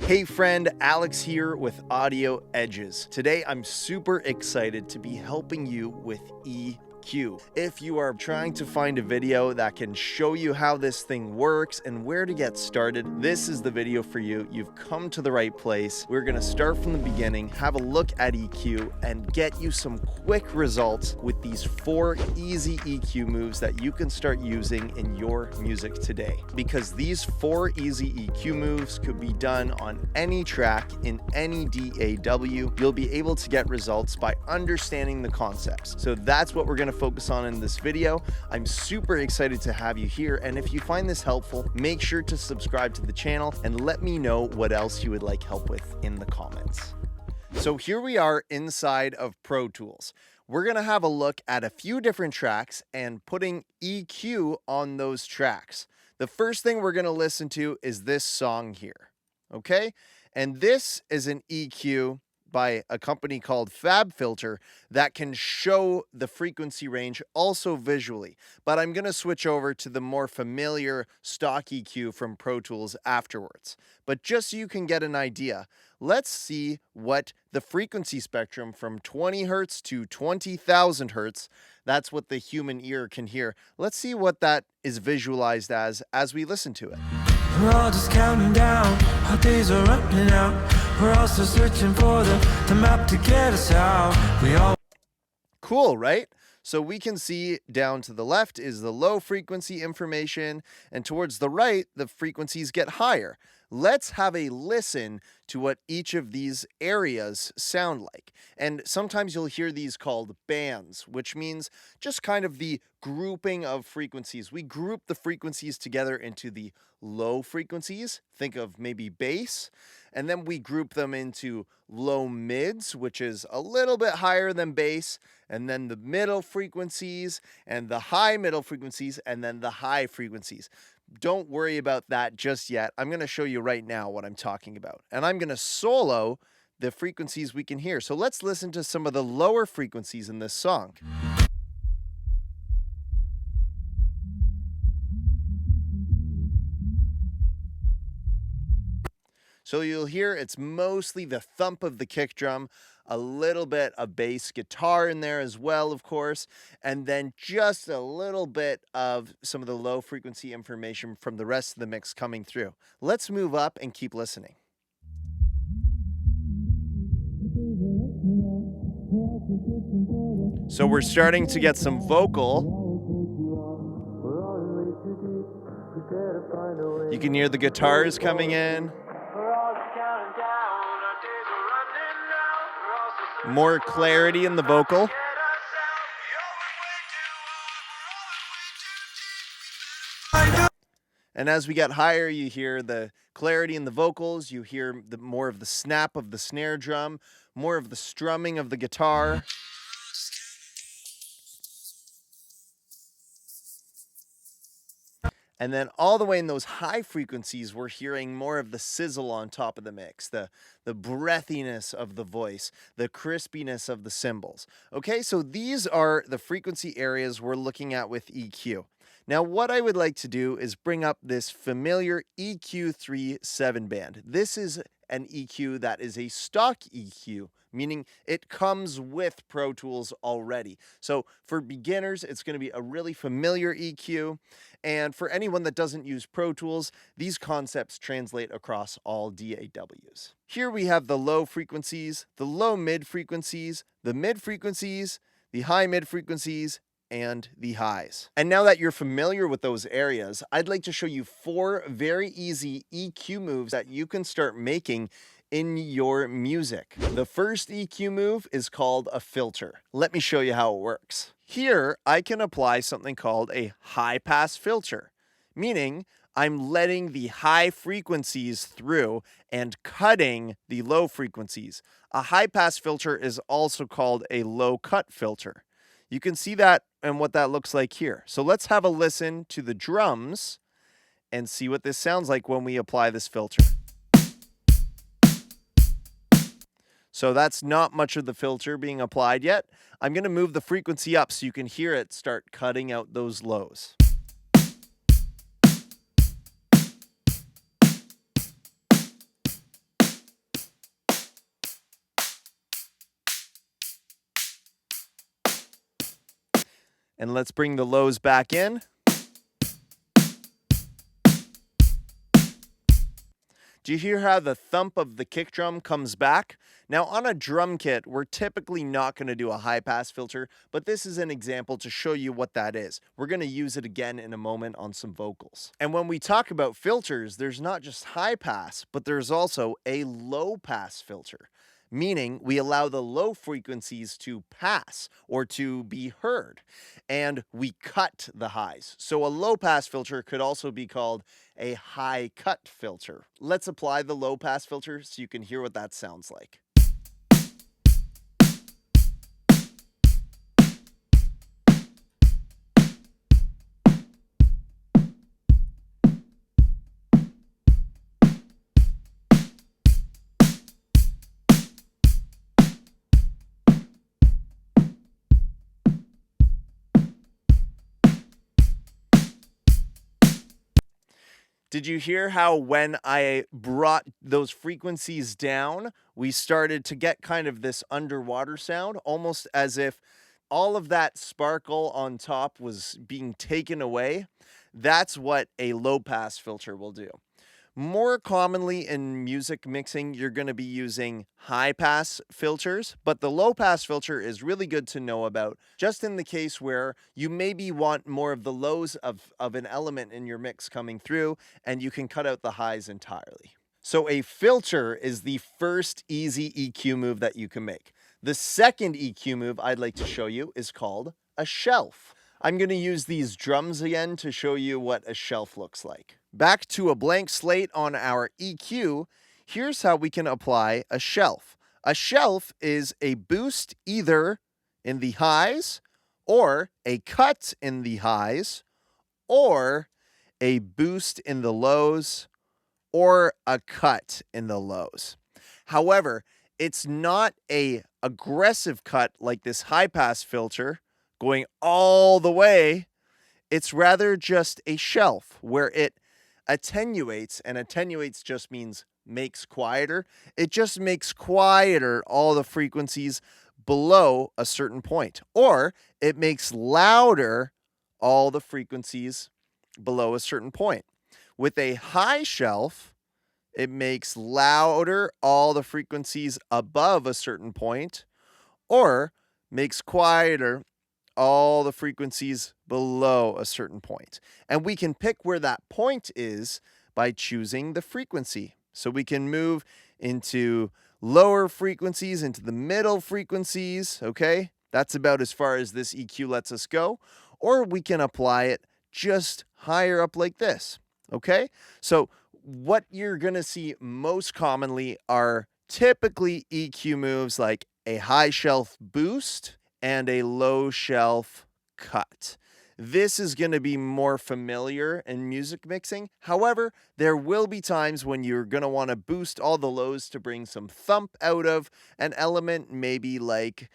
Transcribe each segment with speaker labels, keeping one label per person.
Speaker 1: Hey friend, Alex here with Audio Edges. Today I'm super excited to be helping you with EQ. If you are trying to find a video that can show you how this thing works and where to get started, this is the video for you. You've come to the right place. We're going to start from the beginning, have a look at EQ, and get you some quick results with these 4 easy EQ moves that you can start using in your music today. Because these 4 easy EQ moves could be done on any track in any DAW. You'll be able to get results by understanding the concepts. So that's what we're going to focus on in this video. I'm super excited to have you here, and if you find this helpful, make sure to subscribe to the channel and let me know what else you would like help with in the comments. So here we are inside of Pro Tools. We're going to have a look at a few different tracks and putting EQ on those tracks. The first thing we're going to listen to is this song here, okay? And this is an EQ by a company called FabFilter that can show the frequency range also visually. But I'm going to switch over to the more familiar stock EQ from Pro Tools afterwards. But just so you can get an idea, let's see what the frequency spectrum from 20 Hertz to 20,000 Hertz, that's what the human ear can hear. Let's see what that is visualized as we listen to it.
Speaker 2: We're all just counting down, our days are running out. We're also searching for the map to get us out. We all
Speaker 1: Cool, right? So we can see down to the left is the low frequency information, and towards the right, the frequencies get higher. Let's have a listen to what each of these areas sound like. And sometimes you'll hear these called bands, which means just kind of the grouping of frequencies. We group the frequencies together into the low frequencies, think of maybe bass, and then we group them into low mids, which is a little bit higher than bass, and then the middle frequencies, and the high middle frequencies, and then the high frequencies. Don't worry about that just yet. I'm going to show you right now what I'm talking about. And I'm going to solo the frequencies we can hear. So let's listen to some of the lower frequencies in this song. So you'll hear it's mostly the thump of the kick drum, a little bit of bass guitar in there as well, of course, and then just a little bit of some of the low frequency information from the rest of the mix coming through. Let's move up and keep listening. So we're starting to get some vocal. You can hear the guitars coming in. More clarity in the vocal. And as we get higher, you hear the clarity in the vocals, you hear more of the snap of the snare drum, more of the strumming of the guitar. And then all the way in those high frequencies, we're hearing more of the sizzle on top of the mix, the breathiness of the voice, the crispiness of the cymbals. Okay, so these are the frequency areas we're looking at with EQ. Now, what I would like to do is bring up this familiar EQ3 7-band. This is an EQ that is a stock EQ, meaning it comes with Pro Tools already. So for beginners, it's going to be a really familiar EQ. And for anyone that doesn't use Pro Tools, these concepts translate across all DAWs. Here we have the low frequencies, the low mid frequencies, the mid frequencies, the high mid frequencies, and the highs. And now that you're familiar with those areas, I'd like to show you 4 very easy EQ moves that you can start making in your music. The first EQ move is called a filter. Let me show you how it works. Here, I can apply something called a high pass filter, meaning I'm letting the high frequencies through and cutting the low frequencies. A high pass filter is also called a low cut filter. You can see that and what that looks like here. So let's have a listen to the drums and see what this sounds like when we apply this filter. So that's not much of the filter being applied yet. I'm going to move the frequency up so you can hear it start cutting out those lows. And let's bring the lows back in. Do you hear how the thump of the kick drum comes back? Now on a drum kit, we're typically not going to do a high pass filter, but this is an example to show you what that is. We're going to use it again in a moment on some vocals. And when we talk about filters, there's not just high pass, but there's also a low pass filter, meaning we allow the low frequencies to pass or to be heard, and we cut the highs. So a low pass filter could also be called a high cut filter. Let's apply the low pass filter so you can hear what that sounds like. Did you hear how when I brought those frequencies down, we started to get kind of this underwater sound, almost as if all of that sparkle on top was being taken away? That's what a low pass filter will do. More commonly in music mixing, you're going to be using high pass filters, but the low pass filter is really good to know about just in the case where you maybe want more of the lows of an element in your mix coming through, and you can cut out the highs entirely. So a filter is the first easy EQ move that you can make. The second EQ move I'd like to show you is called a shelf. I'm going to use these drums again to show you what a shelf looks like. Back to a blank slate on our EQ, here's how we can apply a shelf. A shelf is a boost either in the highs, or a cut in the highs, or a boost in the lows, or a cut in the lows. However, it's not a aggressive cut like this high pass filter going all the way. It's rather just a shelf where it attenuates, and attenuates just means makes quieter. It just makes quieter all the frequencies below a certain point, or it makes louder all the frequencies below a certain point. With a high shelf, it makes louder all the frequencies above a certain point, or makes quieter all the frequencies below a certain point. And we can pick where that point is by choosing the frequency. So we can move into lower frequencies, into the middle frequencies, okay? That's about as far as this EQ lets us go. Or we can apply it just higher up like this, okay? So what you're going to see most commonly are typically EQ moves like a high shelf boost and a low shelf cut. This is going to be more familiar in music mixing. However, there will be times when you're going to want to boost all the lows to bring some thump out of an element, maybe like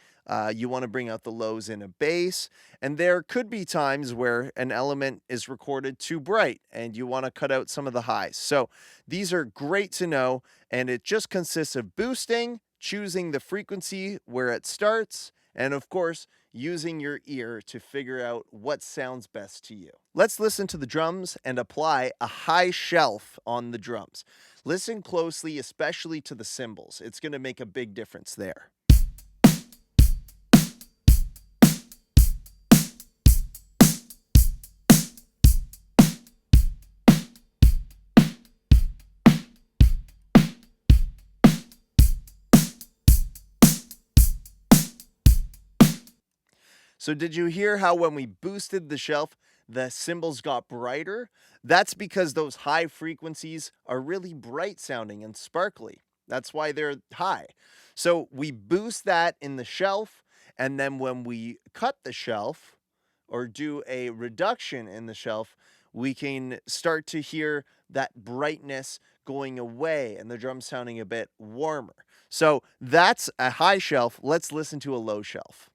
Speaker 1: you want to bring out the lows in a bass. And there could be times where an element is recorded too bright and you want to cut out some of the highs. So these are great to know, and it just consists of boosting, choosing the frequency where it starts, and of course, using your ear to figure out what sounds best to you. Let's listen to the drums and apply a high shelf on the drums. Listen closely, especially to the cymbals. It's going to make a big difference there. So did you hear how when we boosted the shelf, the cymbals got brighter? That's because those high frequencies are really bright sounding and sparkly. That's why they're high. So we boost that in the shelf, and then when we cut the shelf or do a reduction in the shelf, we can start to hear that brightness going away and the drum sounding a bit warmer. So that's a high shelf. Let's listen to a low shelf.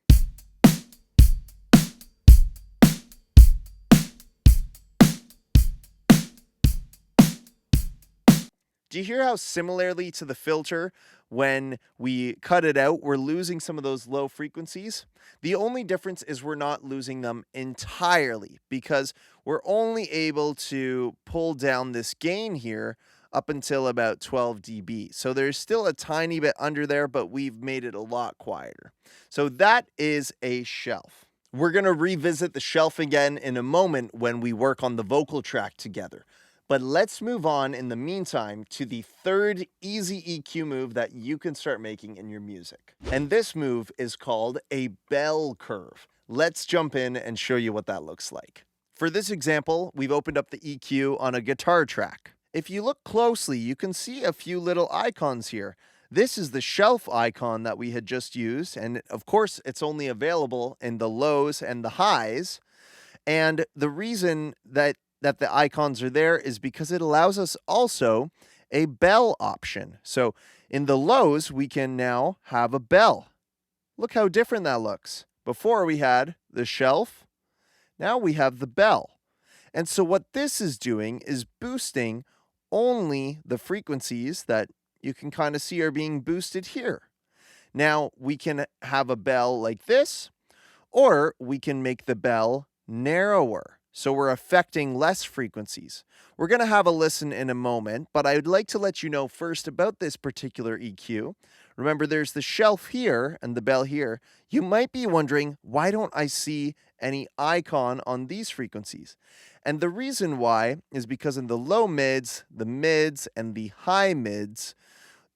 Speaker 1: Do you hear how similarly to the filter, when we cut it out, we're losing some of those low frequencies? The only difference is we're not losing them entirely because we're only able to pull down this gain here up until about 12 dB. So there's still a tiny bit under there, but we've made it a lot quieter. So that is a shelf. We're going to revisit the shelf again in a moment when we work on the vocal track together. But let's move on in the meantime to the third easy EQ move that you can start making in your music. And this move is called a bell curve. Let's jump in and show you what that looks like. For this example, we've opened up the EQ on a guitar track. If you look closely, you can see a few little icons here. This is the shelf icon that we had just used, and of course, it's only available in the lows and the highs. And the reason that the icons are there is because it allows us also a bell option. So in the lows, we can now have a bell. Look how different that looks. Before we had the shelf, now we have the bell. And so what this is doing is boosting only the frequencies that you can kind of see are being boosted here. Now we can have a bell like this, or we can make the bell narrower. So we're affecting less frequencies. We're going to have a listen in a moment, but I would like to let you know first about this particular EQ. Remember, there's the shelf here and the bell here. You might be wondering, why don't I see any icon on these frequencies? And the reason why is because in the low mids, the mids, and the high mids,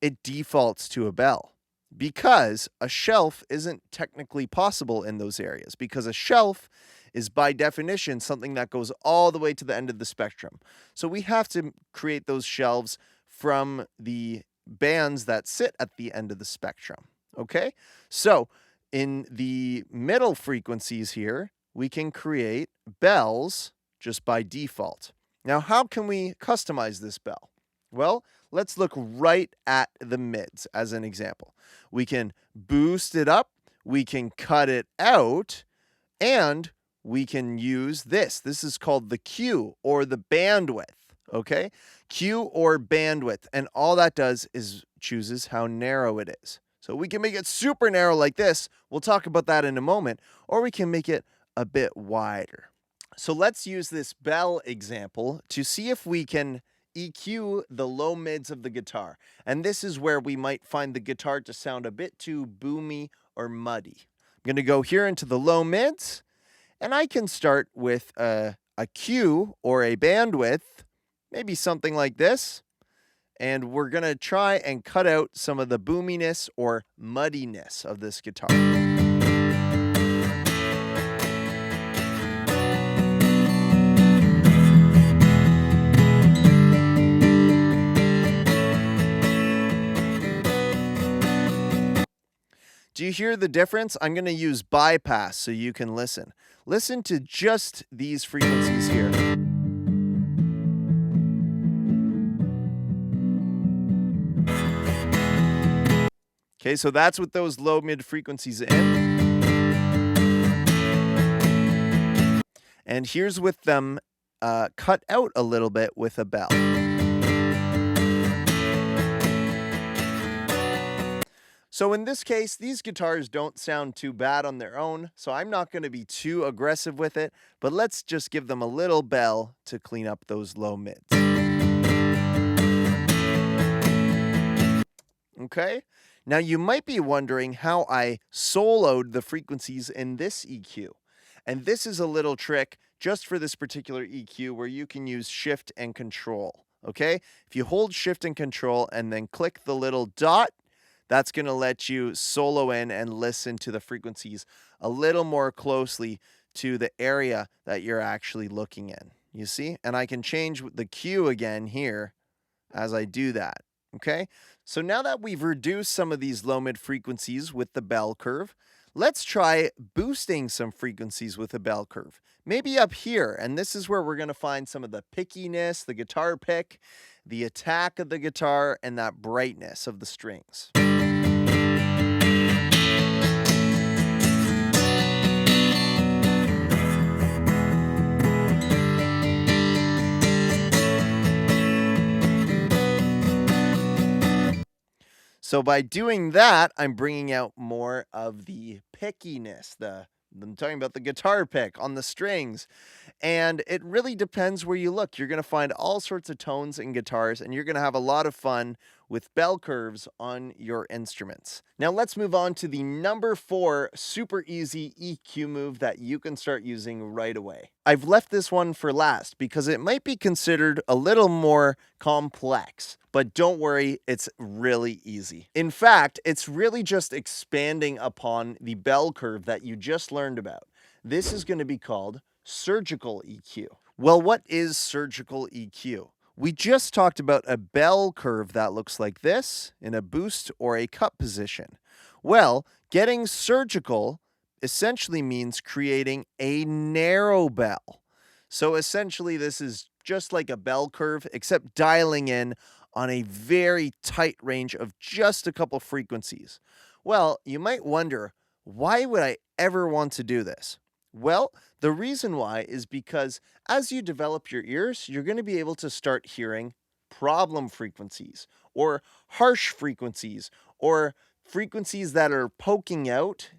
Speaker 1: it defaults to a bell. Because a shelf isn't technically possible in those areas, because a shelf is by definition something that goes all the way to the end of the spectrum. So we have to create those shelves from the bands that sit at the end of the spectrum. Okay? So in the middle frequencies here, we can create bells just by default. Now, how can we customize this bell? Well, let's look right at the mids as an example. We can boost it up, we can cut it out, and we can use this. This is called the Q, or the bandwidth, okay? Q or bandwidth, and all that does is chooses how narrow it is. So we can make it super narrow like this. We'll talk about that in a moment, or we can make it a bit wider. So let's use this bell example to see if we can EQ the low mids of the guitar. And this is where we might find the guitar to sound a bit too boomy or muddy. I'm going to go here into the low mids, and I can start with a Q or a bandwidth, maybe something like this. And we're going to try and cut out some of the boominess or muddiness of this guitar. Do you hear the difference? I'm going to use bypass so you can listen. Listen to just these frequencies here. Okay, so that's with those low mid frequencies in. And here's with them cut out a little bit with a bell. So in this case, these guitars don't sound too bad on their own, so I'm not going to be too aggressive with it, but let's just give them a little bell to clean up those low mids. Okay? Now you might be wondering how I soloed the frequencies in this EQ. And this is a little trick just for this particular EQ where you can use Shift and Control. Okay? If you hold Shift and Control and then click the little dot, that's going to let you solo in and listen to the frequencies a little more closely to the area that you're actually looking in. You see? And I can change the Q again here as I do that. Okay? So now that we've reduced some of these low mid frequencies with the bell curve, let's try boosting some frequencies with a bell curve. Maybe up here, and this is where we're going to find some of the pickiness, the guitar pick, the attack of the guitar, and that brightness of the strings. So by doing that, I'm bringing out more of the pickiness, I'm talking about the guitar pick on the strings. And it really depends where you look. You're going to find all sorts of tones in guitars, and you're going to have a lot of fun with bell curves on your instruments. Now let's move on to the number 4 super easy EQ move that you can start using right away. I've left this one for last because it might be considered a little more complex, but don't worry, it's really easy. In fact, it's really just expanding upon the bell curve that you just learned about. This is going to be called surgical EQ. Well, what is surgical EQ? We just talked about a bell curve that looks like this in a boost or a cut position. Well, getting surgical essentially means creating a narrow bell. So essentially, this is just like a bell curve, except dialing in on a very tight range of just a couple frequencies. Well, you might wonder, why would I ever want to do this? Well, the reason why is because as you develop your ears, you're going to be able to start hearing problem frequencies or harsh frequencies or frequencies that are poking out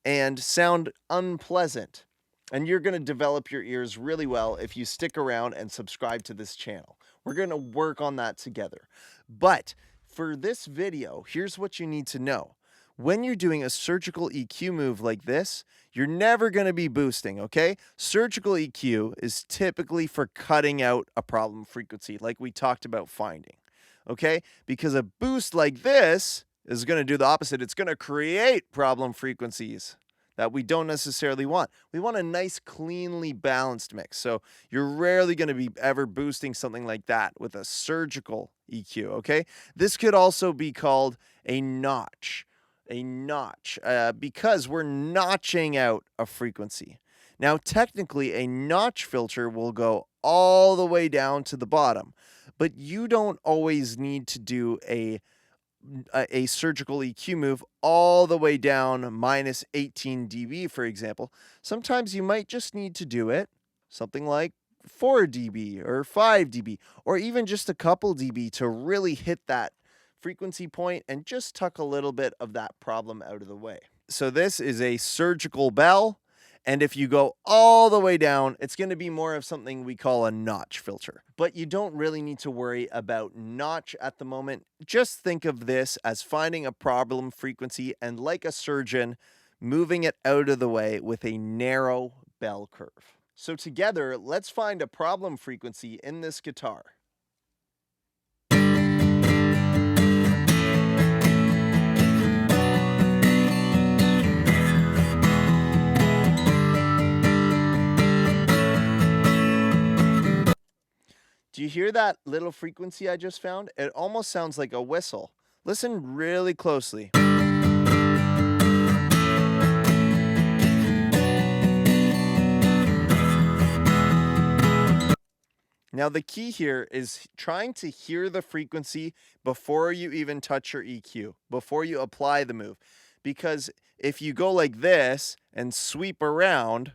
Speaker 1: and sound unpleasant. And you're going to develop your ears really well if you stick around and subscribe to this channel. We're going to work on that together. But for this video, here's what you need to know. When you're doing a surgical EQ move like this, you're never going to be boosting, okay? Surgical EQ is typically for cutting out a problem frequency, like we talked about finding, okay? Because a boost like this is going to do the opposite. It's going to create problem frequencies that we don't necessarily want. We want a nice, cleanly balanced mix. So you're rarely going to be ever boosting something like that with a surgical EQ, okay? This could also be called a notch. Because we're notching out a frequency. Now, technically, a notch filter will go all the way down to the bottom, but you don't always need to do a surgical EQ move all the way down minus 18 dB, for example. Sometimes you might just need to do it something like 4 dB or 5 dB, or even just a couple dB to really hit that frequency point and just tuck a little bit of that problem out of the way. So this is a surgical bell, and if you go all the way down, it's going to be more of something we call a notch filter. But you don't really need to worry about notch at the moment. Just think of this as finding a problem frequency and, like a surgeon, moving it out of the way with a narrow bell curve. So together, let's find a problem frequency in this guitar. Do you hear that little frequency I just found? It almost sounds like a whistle. Listen really closely. Now the key here is trying to hear the frequency before you even touch your EQ, before you apply the move. Because if you go like this and sweep around,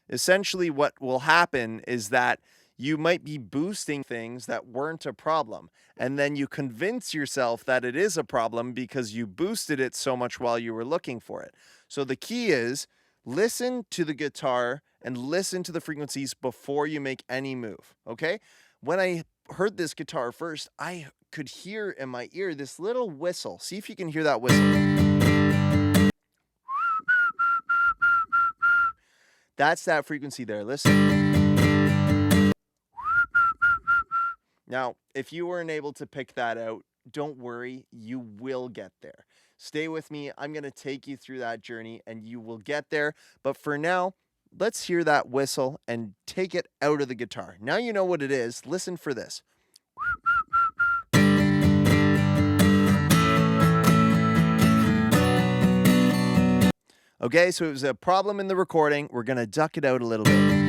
Speaker 1: essentially what will happen is that you might be boosting things that weren't a problem. And then you convince yourself that it is a problem because you boosted it so much while you were looking for it. So the key is listen to the guitar and listen to the frequencies before you make any move, okay? When I heard this guitar first, I could hear in my ear this little whistle. See if you can hear that whistle. That's that frequency there. Listen. Now, if you weren't able to pick that out, don't worry, you will get there. Stay with me. I'm going to take you through that journey and you will get there. But for now, let's hear that whistle and take it out of the guitar. Now you know what it is. Listen for this. Okay, so it was a problem in the recording. We're going to duck it out a little bit.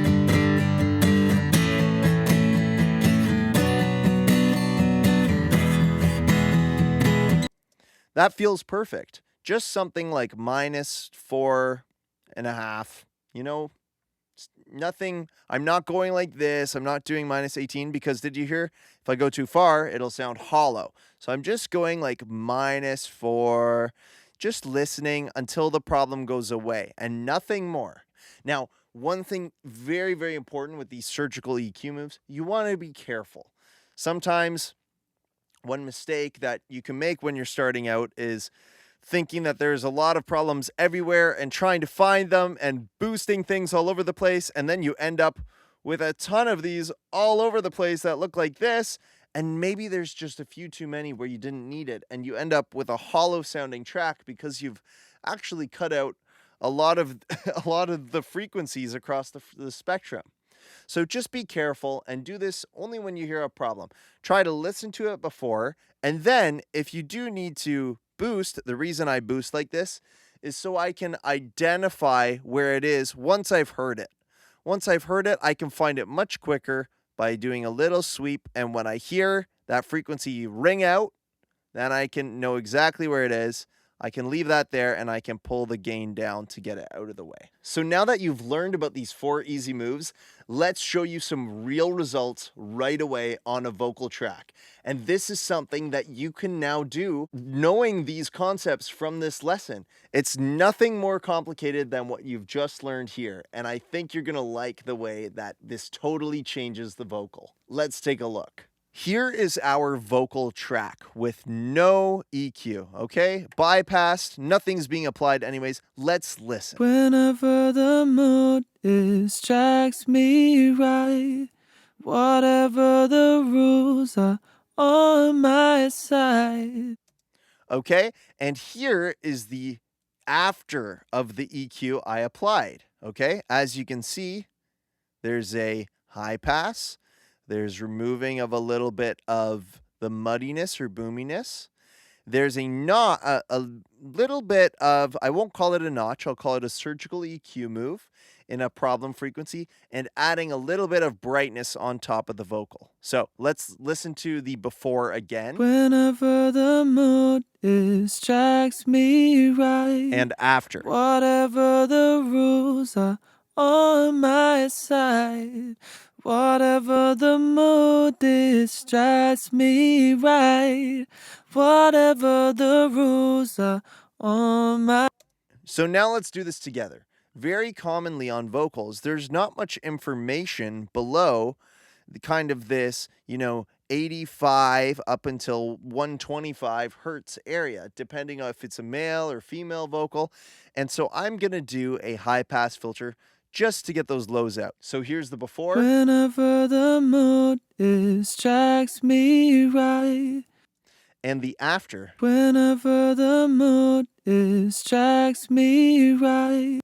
Speaker 1: That feels perfect. Just something like -4.5, you know, nothing, I'm not going like this. I'm not doing -18 because did you hear? If I go too far, it'll sound hollow. So I'm just going like -4, just listening until the problem goes away and nothing more. Now, one thing very, very important with these surgical EQ moves, you want to be careful. Sometimes one mistake that you can make when you're starting out is thinking that there's a lot of problems everywhere and trying to find them and boosting things all over the place. And then you end up with a ton of these all over the place that look like this. And maybe there's just a few too many where you didn't need it. And you end up with a hollow sounding track because you've actually cut out a lot of a lot of the frequencies across the spectrum. So just be careful and do this only when you hear a problem. Try to listen to it before, and then if you do need to boost, the reason I boost like this is so I can identify where it is once I've heard it. Once I've heard it, I can find it much quicker by doing a little sweep, and when I hear that frequency ring out, then I can know exactly where it is. I can leave that there and I can pull the gain down to get it out of the way. So now that you've learned about these 4 easy moves, let's show you some real results right away on a vocal track. And this is something that you can now do knowing these concepts from this lesson. It's nothing more complicated than what you've just learned here. And I think you're gonna like the way that this totally changes the vocal. Let's take a look. Here is our vocal track with no EQ, okay? Bypassed, nothing's being applied anyways. Let's listen.
Speaker 2: Whenever the mood strikes me right, whatever the rules are on my side.
Speaker 1: Okay, and here is the after of the EQ I applied, okay? As you can see, there's a high pass. There's removing of a little bit of the muddiness or boominess. There's a little bit of, I won't call it a notch, I'll call it a surgical EQ move in a problem frequency and adding a little bit of brightness on top of the vocal. So let's listen to the before again.
Speaker 2: Whenever the mood strikes me right,
Speaker 1: and after.
Speaker 2: whatever the rules are on my side. Whatever the mood strikes me right. Whatever the rules are on my.
Speaker 1: So now let's do this together. Very commonly on vocals, there's not much information below the kind of this, 85 up until 125 hertz area, depending on if it's a male or female vocal. And so I'm going to do a high pass filter just to get those lows out. So here's the before.
Speaker 2: Whenever the mood strikes me right.
Speaker 1: And the after.
Speaker 2: Whenever the mood strikes me right.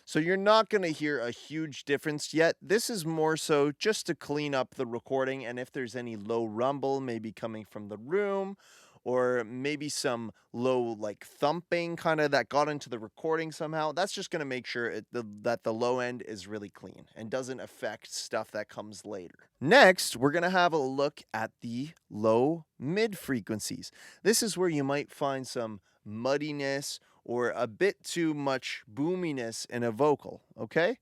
Speaker 1: So you're not going to hear a huge difference yet. This is more so just to clean up the recording, and if there's any low rumble maybe coming from the room, or maybe some low like thumping kind of that got into the recording somehow, that's just going to make sure that the low end is really clean and doesn't affect stuff that comes later. Next, we're going to have a look at the low mid frequencies. This is where you might find some muddiness or a bit too much boominess in a vocal, okay?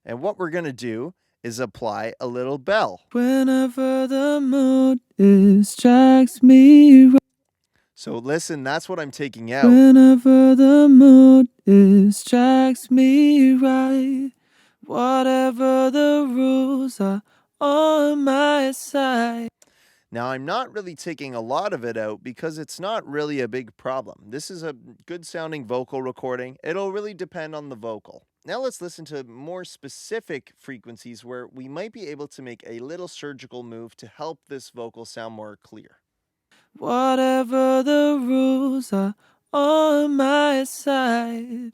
Speaker 1: And what we're going to do is apply a little bell.
Speaker 2: Whenever the mood strikes me right.
Speaker 1: So listen, that's what I'm taking out.
Speaker 2: Whenever the mood strikes me right. Whatever the rules are on my side.
Speaker 1: Now, I'm not really taking a lot of it out because it's not really a big problem. This is a good sounding vocal recording. It'll really depend on the vocal. Now let's listen to more specific frequencies where we might be able to make a little surgical move to help this vocal sound more clear.
Speaker 2: Whatever the rules are on my side.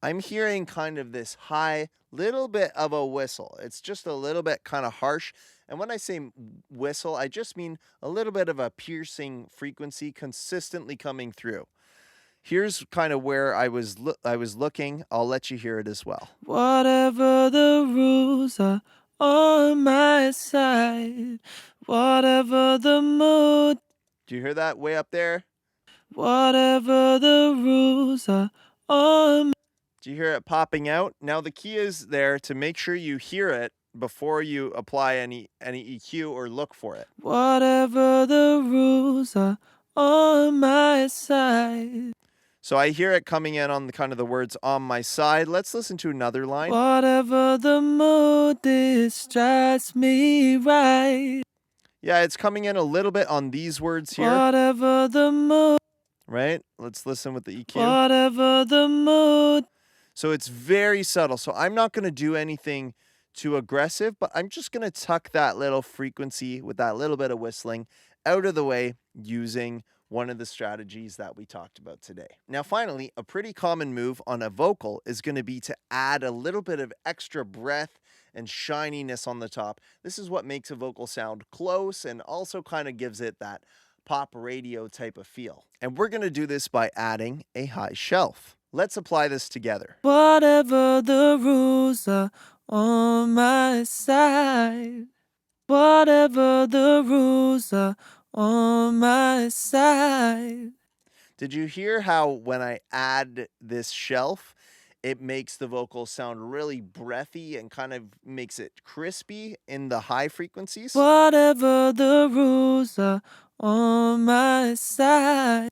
Speaker 1: I'm hearing kind of this high, little bit of a whistle. It's just a little bit kind of harsh. And when I say whistle, I just mean a little bit of a piercing frequency consistently coming through. Here's kind of where I was looking. I'll let you hear it as well.
Speaker 2: Whatever the rules are on my side. Whatever the mood.
Speaker 1: Do you hear that way up there?
Speaker 2: Whatever the rules are on.
Speaker 1: Do you hear it popping out? Now the key is there to make sure you hear it before you apply any EQ or look for it.
Speaker 2: Whatever the rules are on my side.
Speaker 1: So I hear it coming in on the kind of the words on my side. Let's listen to another line.
Speaker 2: Whatever the mood, this drives me right.
Speaker 1: Yeah, it's coming in a little bit on these words here,
Speaker 2: Whatever the mood,
Speaker 1: right? Let's listen with the EQ.
Speaker 2: whatever the mood.
Speaker 1: So it's very subtle. So I'm not going to do anything too aggressive, but I'm just going to tuck that little frequency with that little bit of whistling out of the way using one of the strategies that we talked about today. Now, finally, a pretty common move on a vocal is going to be to add a little bit of extra breath and shininess on the top. This is what makes a vocal sound close and also kind of gives it that pop radio type of feel. And we're going to do this by adding a high shelf. Let's apply this together.
Speaker 2: Whatever the rules are on my side. Whatever the rules are on my side.
Speaker 1: Did you hear how when I add this shelf, it makes the vocal sound really breathy and kind of makes it crispy in the high frequencies?
Speaker 2: Whatever the rules are on my side.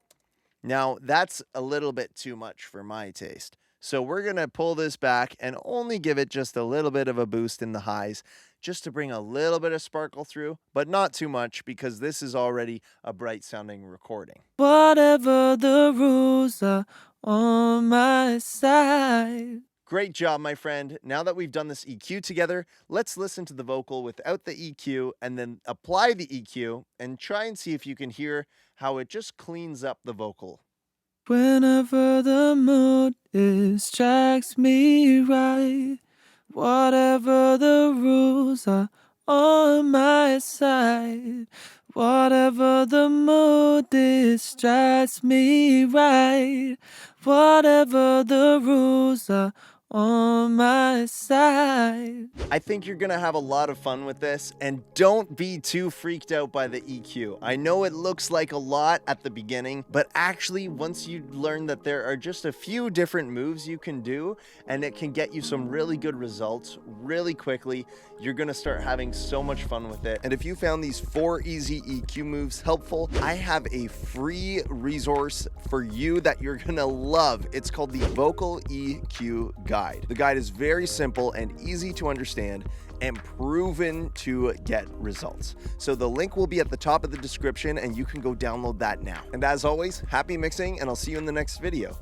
Speaker 1: Now, that's a little bit too much for my taste. So we're going to pull this back and only give it just a little bit of a boost in the highs, just to bring a little bit of sparkle through, but not too much because this is already a bright sounding recording.
Speaker 2: Whatever the rules are on my side.
Speaker 1: Great job, my friend. Now that we've done this EQ together, let's listen to the vocal without the EQ and then apply the EQ and try and see if you can hear how it just cleans up the vocal.
Speaker 2: Whenever the mood strikes me right. Whatever the rules are on my side. Whatever the mood strikes me right. Whatever the rules are on my side.
Speaker 1: I think you're gonna have a lot of fun with this, and don't be too freaked out by the EQ. I know it looks like a lot at the beginning, but actually once you learn that there are just a few different moves you can do, and it can get you some really good results really quickly, you're gonna start having so much fun with it. And if you found these 4 easy EQ moves helpful, I have a free resource for you that you're gonna love. It's called the Vocal EQ Guide. The guide is very simple and easy to understand and proven to get results. So the link will be at the top of the description and you can go download that now. And as always, happy mixing, and I'll see you in the next video.